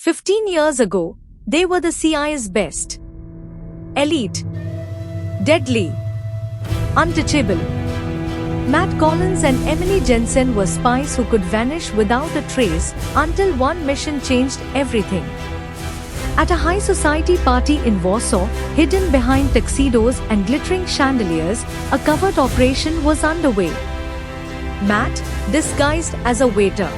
15 years ago, they were the CIA's best. Elite. Deadly. Untouchable. Matt Collins and Emily Jensen were spies who could vanish without a trace until one mission changed everything. At a high society party in Warsaw, hidden behind tuxedos and glittering chandeliers, a covert operation was underway. Matt, disguised as a waiter.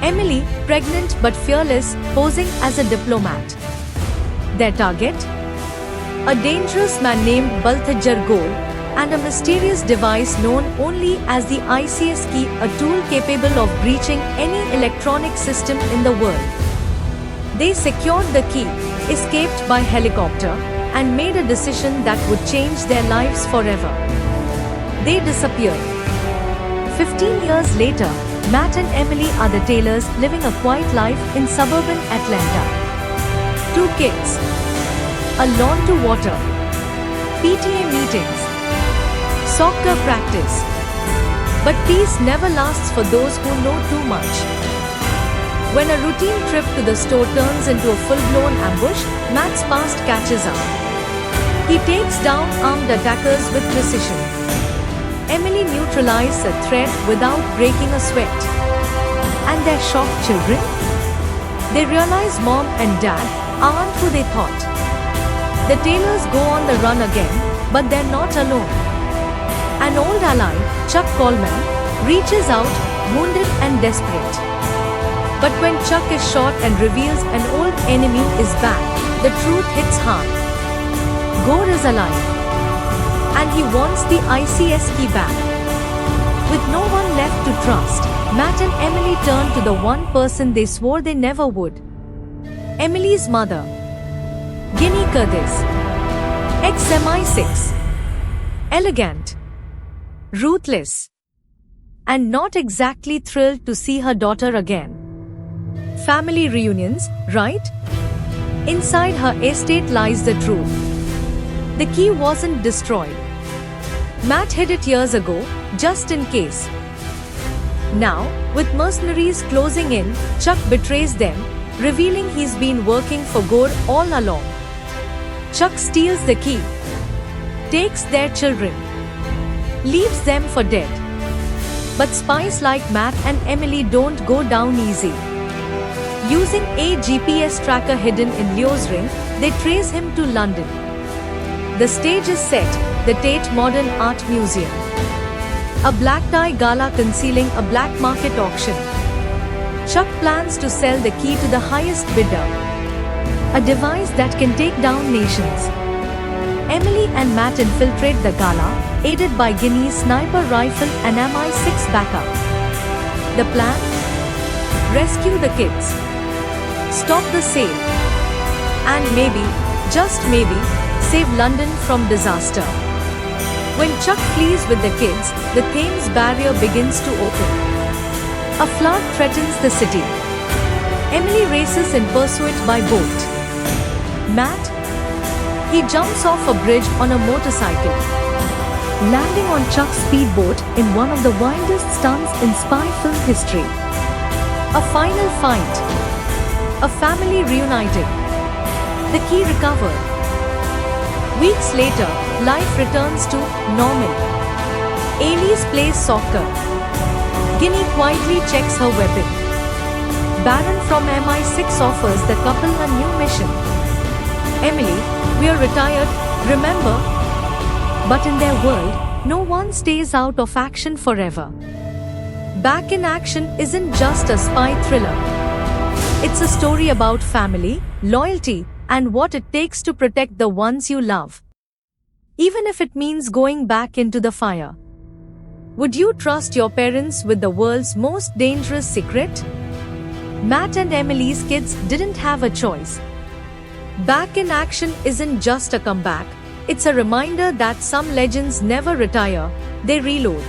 Emily, pregnant but fearless, posing as a diplomat. Their target? A dangerous man named Balthazar Gol, and a mysterious device known only as the ICS key, a tool capable of breaching any electronic system in the world. They secured the key, escaped by helicopter, and made a decision that would change their lives forever. They disappeared. 15 years later, Matt and Emily are the Taylors living a quiet life in suburban Atlanta. 2 kids. A lawn to water. PTA meetings. Soccer practice. But peace never lasts for those who know too much. When a routine trip to the store turns into a full-blown ambush, Matt's past catches up. He takes down armed attackers with precision. Emily neutralizes a threat without breaking a sweat. And their shocked children? They realize mom and dad aren't who they thought. The Taylors go on the run again, but they're not alone. An old ally, Chuck Coleman, reaches out, wounded and desperate. But when Chuck is shot and reveals an old enemy is back, the truth hits hard. Gore is alive. And he wants the ICS key back. With no one left to trust, Matt and Emily turn to the one person they swore they never would. Emily's mother. Ginny Curtis. Ex-MI6. Elegant. Ruthless. And not exactly thrilled to see her daughter again. Family reunions, right? Inside her estate lies the truth. The key wasn't destroyed. Matt hid it years ago, just in case. Now, with mercenaries closing in, Chuck betrays them, revealing he's been working for Gore all along. Chuck steals the key, takes their children, leaves them for dead. But spies like Matt and Emily don't go down easy. Using a GPS tracker hidden in Leo's ring, they trace him to London. The stage is set, the Tate Modern Art Museum. A black tie gala concealing a black market auction. Chuck plans to sell the key to the highest bidder. A device that can take down nations. Emily and Matt infiltrate the gala, aided by Ginny's sniper rifle and MI6 backup. The plan? Rescue the kids. Stop the sale. And maybe, just maybe, save London from disaster. When Chuck flees with the kids, the Thames barrier begins to open. A flood threatens the city. Emily races in pursuit by boat. Matt? He jumps off a bridge on a motorcycle, landing on Chuck's speedboat in one of the wildest stunts in spy film history. A final fight. A family reunited. The key recovered. Weeks later, life returns to normal. Elise plays soccer. Ginny quietly checks her weapon. Baron from MI6 offers the couple a new mission. Emily, we're retired, remember? But in their world, no one stays out of action forever. Back in Action isn't just a spy thriller. It's a story about family, loyalty, and what it takes to protect the ones you love. Even if it means going back into the fire. Would you trust your parents with the world's most dangerous secret? Matt and Emily's kids didn't have a choice. Back in Action isn't just a comeback, it's a reminder that some legends never retire, they reload.